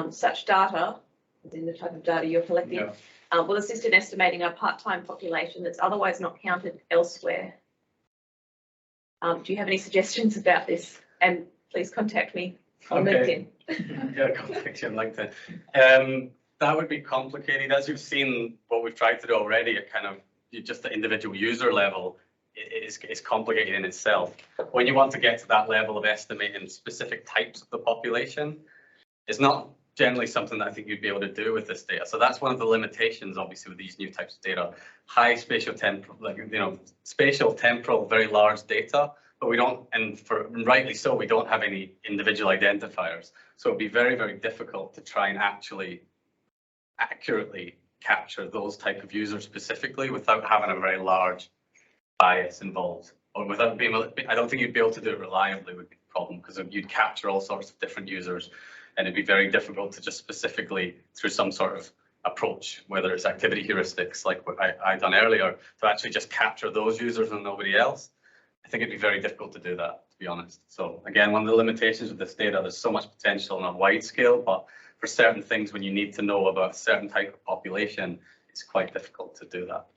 A: Such data, as in the type of data you're collecting, will assist in estimating a part-time population that's otherwise not counted elsewhere. Do you have any suggestions about this? And please contact me on LinkedIn.
B: Yeah, contact you on LinkedIn. That would be complicated. As you've seen, what we've tried to do already at kind of just the individual user level is complicated in itself. When you want to get to that level of estimating specific types of the population, it's not generally something that I think you'd be able to do with this data. So that's one of the limitations, obviously, with these new types of data. High spatial temporal, spatial temporal, very large data, but we don't, and rightly so, we don't have any individual identifiers. So it'd be very, very difficult to try and actually accurately capture those type of users specifically without having a very large bias involved, or without being able to, I don't think you'd be able to do it reliably would be the problem, because you'd capture all sorts of different users and it'd be very difficult to just specifically through some sort of approach, whether it's activity heuristics like what I done earlier, to actually just capture those users and nobody else, I think it'd be very difficult to do that, to be honest. So again, one of the limitations of this data, there's so much potential on a wide scale, but for certain things, when you need to know about a certain type of population, it's quite difficult to do that.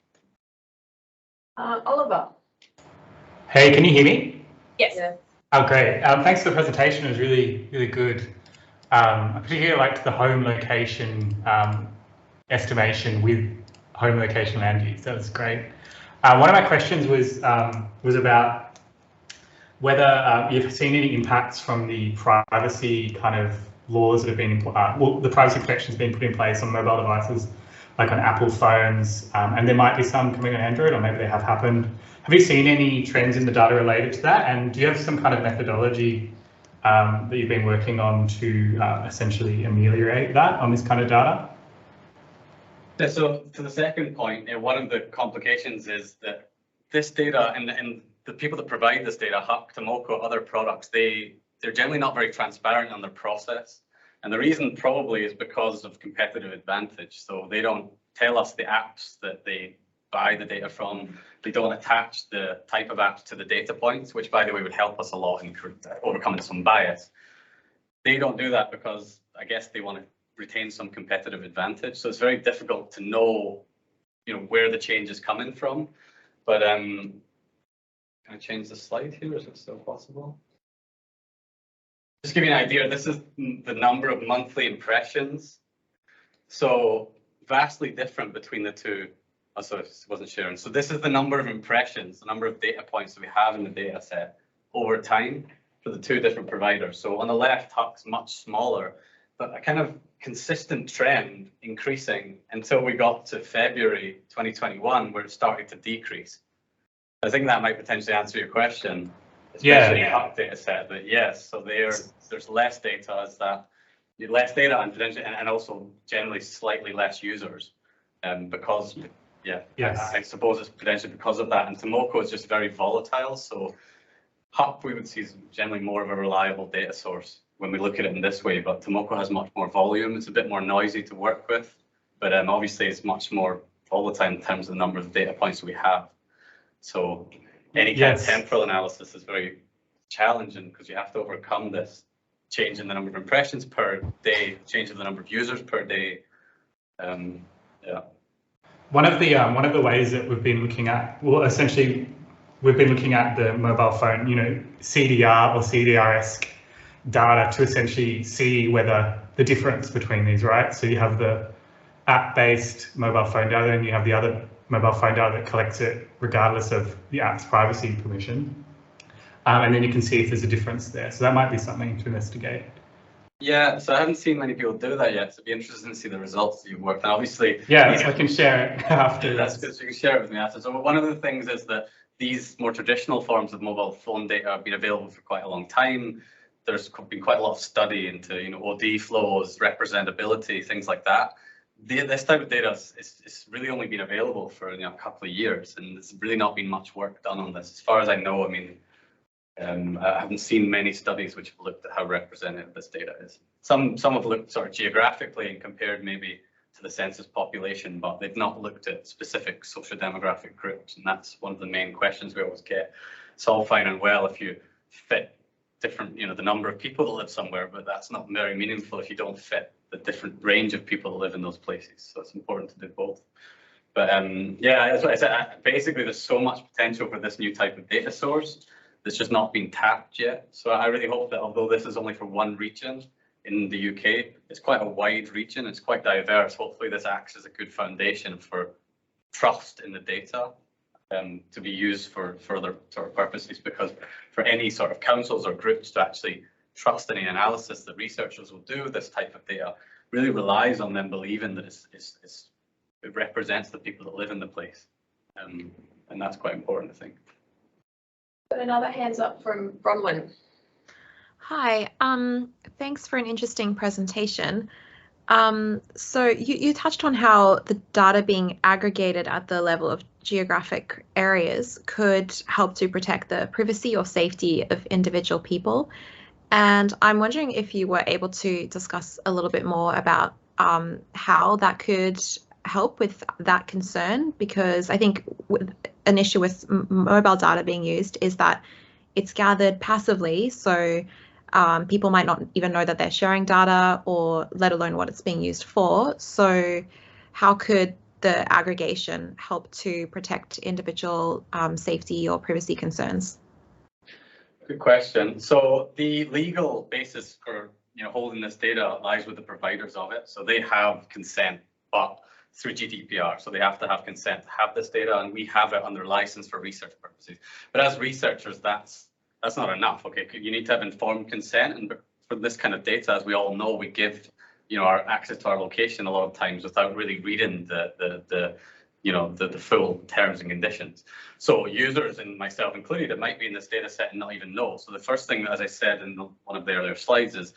C: Oliver.
D: Hey, can you hear me?
A: Yes.
C: Yeah.
D: Oh, great. Thanks for the presentation. It was really, really good. I particularly liked the home location estimation with home location land use. That was great. One of my questions was about whether you've seen any impacts from the privacy kind of laws that have been, well, the privacy protections being put in place on mobile devices, like on Apple phones, and there might be some coming on Android, or maybe they have happened. Have you seen any trends in the data related to that? And do you have some kind of methodology that you've been working on to essentially ameliorate that on this kind of data?
B: Yeah, so to the second point, one of the complications is that this data and the people that provide this data, Huck, Tomoko, other products, they're generally not very transparent on their process. And the reason probably is because of competitive advantage. So they don't tell us the apps that they buy the data from. They don't attach the type of apps to the data points, which by the way would help us a lot in overcoming some bias. They don't do that because I guess they want to retain some competitive advantage. So it's very difficult to know, where the change is coming from. But can I change the slide here? Is it still possible? Just to give you an idea, this is the number of monthly impressions. So vastly different between the two. Oh, so it wasn't sharing. So this is the number of impressions, the number of data points that we have in the data set over time for the two different providers. So on the left, Huck's much smaller, but a kind of consistent trend increasing until we got to February 2021, where it started to decrease. I think that might potentially answer your question, especially in Huck data set. But yes, so there's less data as that, less data and potentially, and also generally slightly less users, because I suppose it's potentially because of that. And Tomoko is just very volatile. So Huck we would see is generally more of a reliable data source when we look at it in this way, but Tomoko has much more volume. It's a bit more noisy to work with, but obviously it's much more volatile in terms of the number of data points we have. So any kind of temporal analysis is very challenging because you have to overcome this change in the number of impressions per day, change in the number of users per day.
D: One of the ways that we've been looking at, well, essentially, we've been looking at the mobile phone, CDR or CDR-esque data to essentially see whether the difference between these, right? So you have the app-based mobile phone data, and you have the other mobile phone data that collects it regardless of the app's privacy permission. And then you can see if there's a difference there. So that might be something to investigate. Yeah,
B: so I haven't seen many people do that yet. So it'd be interesting to see the results that you've worked on. Obviously,
D: I can share it after.
B: That's good. So you can share it with me after. So one of the things is that these more traditional forms of mobile phone data have been available for quite a long time. There's been quite a lot of study into OD flows, representability, things like that. This type of data is really only been available for a couple of years, and there's really not been much work done on this. As far as I know, I haven't seen many studies which have looked at how representative this data is. Some have looked sort of geographically and compared maybe to the census population, but they've not looked at specific socio-demographic groups, and that's one of the main questions we always get. It's all fine and well if you fit different, the number of people that live somewhere, but that's not very meaningful if you don't fit the different range of people that live in those places. So it's important to do both. But that's what I said. Basically, there's so much potential for this new type of data source that's just not been tapped yet. So I really hope that although this is only for one region in the UK, it's quite a wide region, it's quite diverse. Hopefully this acts as a good foundation for trust in the data to be used for further sort of purposes, because for any sort of councils or groups to actually trust any analysis that researchers will do this type of data really relies on them believing that it represents the people that live in the place. And that's quite important, I think.
C: Got another hands up from Bronwyn.
E: Hi, thanks for an interesting presentation. So you touched on how the data being aggregated at the level of geographic areas could help to protect the privacy or safety of individual people. And I'm wondering if you were able to discuss a little bit more about how that could help with that concern, because I think an issue with mobile data being used is that it's gathered passively, so people might not even know that they're sharing data, or let alone what it's being used for. So how could the aggregation help to protect individual safety or privacy concerns?
B: Good question. So the legal basis for holding this data lies with the providers of it. So they have consent, but through GDPR. So they have to have consent to have this data, and we have it under license for research purposes. But as researchers, that's not enough. Okay, you need to have informed consent, and for this kind of data, as we all know, we give our access to our location a lot of times without really reading the full terms and conditions. So users, and myself included, it might be in this data set and not even know. So the first thing, as I said in one of the earlier slides, is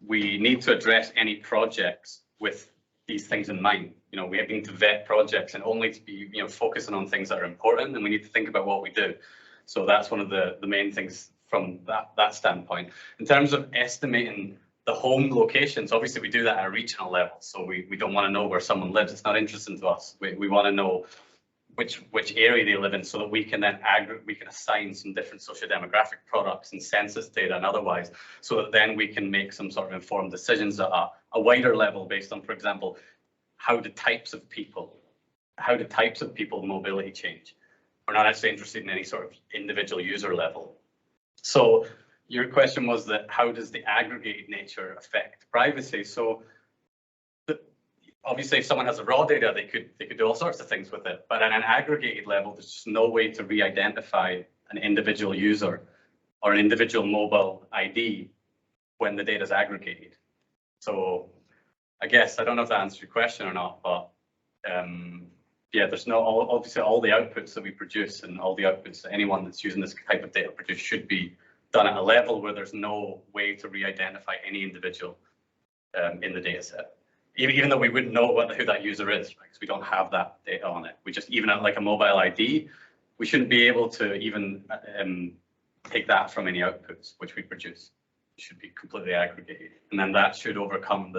B: we need to address any projects with these things in mind. We need to vet projects and only to be focusing on things that are important, and we need to think about what we do. So that's one of the main things from that standpoint. In terms of estimating the home locations, obviously we do that at a regional level. So we don't want to know where someone lives. It's not interesting to us. We want to know which area they live in, so that we can then assign some different socio-demographic products and census data and otherwise, so that then we can make some sort of informed decisions at a wider level based on, for example, how do types of people mobility change. We're not actually interested in any sort of individual user level. So your question was that how does the aggregated nature affect privacy? So obviously, if someone has a raw data, they could do all sorts of things with it. But at an aggregated level, there's just no way to re-identify an individual user or an individual mobile ID when the data is aggregated. So I guess I don't know if that answers your question or not, but yeah, there's obviously all the outputs that we produce and all the outputs that anyone that's using this type of data produce should be done at a level where there's no way to re-identify any individual in the data set. Even though we wouldn't know who that user is, right? Because we don't have that data on it. We just, even at like a mobile ID, we shouldn't be able to even take that from any outputs which we produce. It should be completely aggregated, and then that should overcome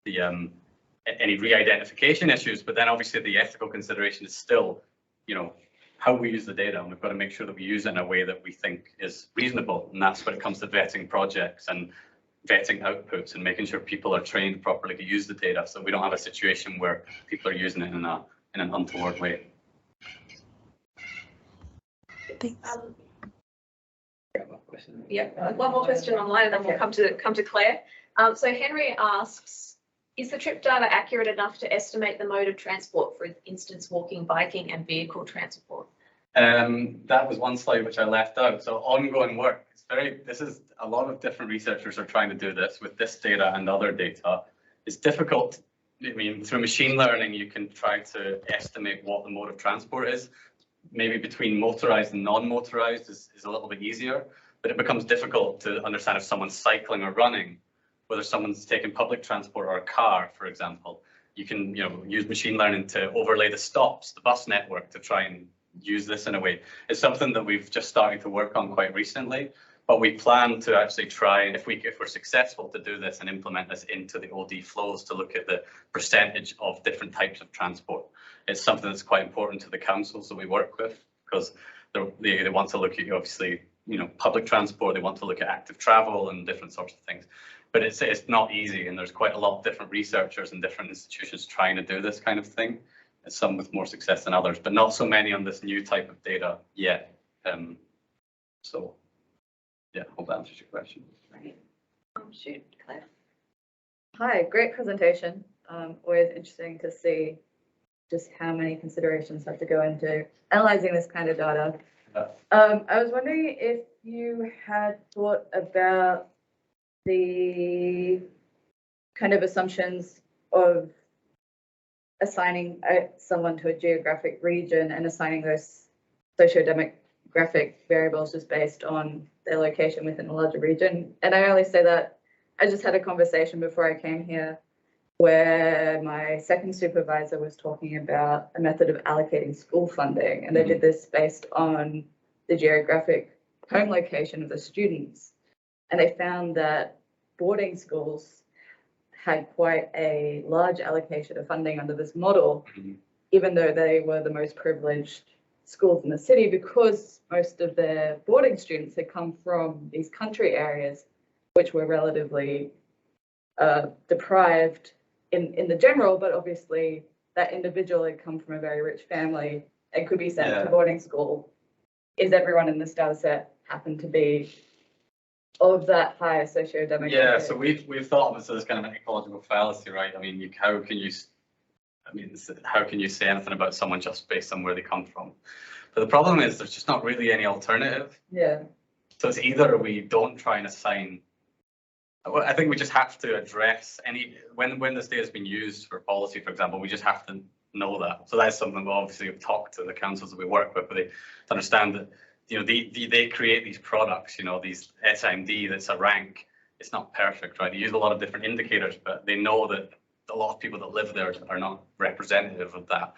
B: any re-identification issues. But then obviously the ethical consideration is still, how we use the data, and we've got to make sure that we use it in a way that we think is reasonable. And that's when it comes to vetting projects and vetting outputs and making sure people are trained properly to use the data, so we don't have a situation where people are using it in an untoward way.
E: Thanks.
A: Yeah, one more question online, and then we'll come to Claire. So Henry asks, is the trip data accurate enough to estimate the mode of transport, for instance, walking, biking, and vehicle transport?
B: That was one slide which I left out. So ongoing work. This is a lot of different researchers are trying to do this with this data and other data. It's difficult. I mean, through machine learning, you can try to estimate what the mode of transport is. Maybe between motorized and non-motorized is a little bit easier, but it becomes difficult to understand if someone's cycling or running, whether someone's taking public transport or a car, for example. You can use machine learning to overlay the stops, the bus network, to try and use this in a way. It's something that we've just started to work on quite recently, but we plan to actually try, if we're successful, to do this and implement this into the OD flows to look at the percentage of different types of transport. It's something that's quite important to the councils that we work with, because they want to look at, obviously, public transport, they want to look at active travel and different sorts of things. But it's not easy, and there's quite a lot of different researchers and different institutions trying to do this kind of thing. And some with more success than others, but not so many on this new type of data yet. So yeah, hope that answers your question.
A: Right. Shoot, Claire.
C: Hi, great presentation. Always interesting to see just how many considerations have to go into analyzing this kind of data. I was wondering if you had thought about the kind of assumptions of assigning someone to a geographic region and assigning those socio-demographic variables just based on their location within a larger region. And I only say that I just had a conversation before I came here where my second supervisor was talking about a method of allocating school funding, and they did this based on the geographic home location of the students. And they found that boarding schools had quite a large allocation of funding under this model,
B: Mhm.
C: even though they were the most privileged schools in the city, because most of their boarding students had come from these country areas, which were relatively deprived in the general, but obviously that individual had come from a very rich family and could be sent to boarding school. Is everyone in this data set happen to be of that higher socio-demographic?
B: Yeah, so we've thought of this as kind of an ecological fallacy, right? I mean, how can you say anything about someone just based on where they come from? But the problem is there's just not really any alternative.
C: Yeah.
B: So it's either we don't try and assign. Well, I think we just have to address when this data has been used for policy, for example, we just have to know that. So that's something we obviously have talked to the councils that we work with, but they understand that, you know, they create these products, you know, these SIMD, that's a rank. It's not perfect, right? They use a lot of different indicators, but they know that a lot of people that live there are not representative of that.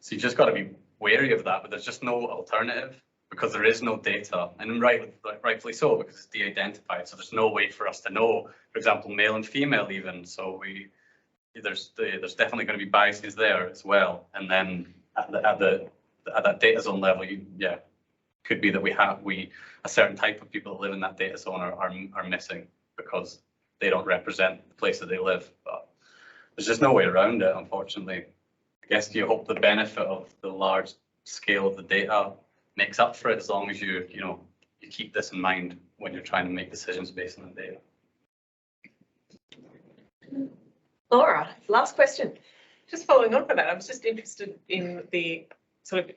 B: So you just got to be wary of that, but there's just no alternative because there is no data, and rightfully so, because it's de-identified. So there's no way for us to know, for example, male and female even. So there's definitely going to be biases there as well. And then at that data zone level, could be that a certain type of people that live in that data zone are missing because they don't represent the place that they live. But there's just no way around it, unfortunately. I guess you hope the benefit of the large scale of the data makes up for it, as long as you keep this in mind when you're trying to make decisions based on the data.
A: Laura, last question.
F: Just following on from that, I was just interested in the sort of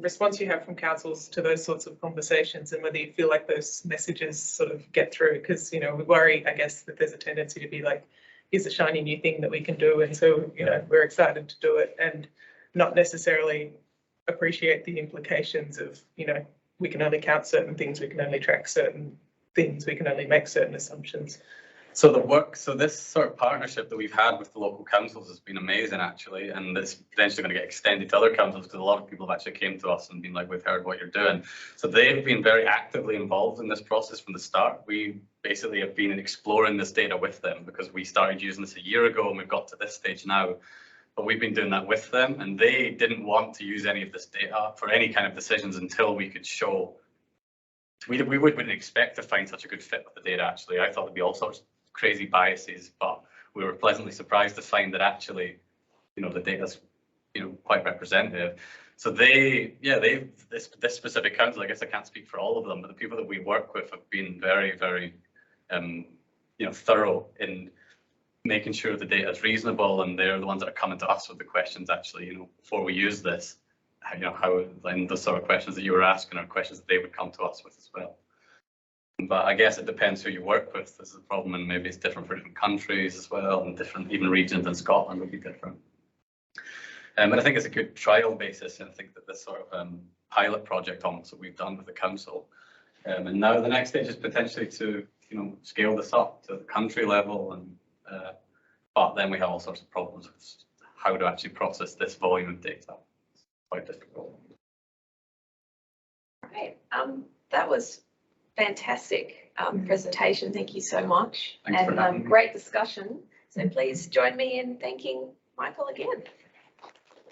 F: response you have from councils to those sorts of conversations and whether you feel like those messages sort of get through, because, you know, we worry, I guess, that there's a tendency to be like, here's a shiny new thing that we can do, and so, you know, we're excited to do it, and not necessarily appreciate the implications of, you know, we can only count certain things, we can only track certain things, we can only make certain assumptions.
B: So this sort of partnership that we've had with the local councils has been amazing, actually, and it's potentially going to get extended to other councils because a lot of people have actually came to us and been like, we've heard what you're doing. So they've been very actively involved in this process from the start. We basically have been exploring this data with them because we started using this a year ago and we've got to this stage now. But we've been doing that with them, and they didn't want to use any of this data for any kind of decisions until we could show. We wouldn't expect to find such a good fit with the data, actually. I thought there'd be all sorts of crazy biases, but we were pleasantly surprised to find that actually, you know, the data's, you know, quite representative. So this specific council, I guess I can't speak for all of them, but the people that we work with have been very, very, thorough in making sure the data is reasonable, and they're the ones that are coming to us with the questions, actually, you know, before we use this, you know, how, and the sort of questions that you were asking are questions that they would come to us with as well. But I guess it depends who you work with. This is a problem, and maybe it's different for different countries as well, and different even regions in Scotland would be different. But I think it's a good trial basis, and I think that this sort of pilot project almost that we've done with the council, and now the next stage is potentially to, you know, scale this up to the country level, and but then we have all sorts of problems with how to actually process this volume of data. It's quite difficult.
A: Right. That was fantastic presentation. Thank you so much.
B: Thanks for having me.
A: Great discussion. So please join me in thanking Michael again.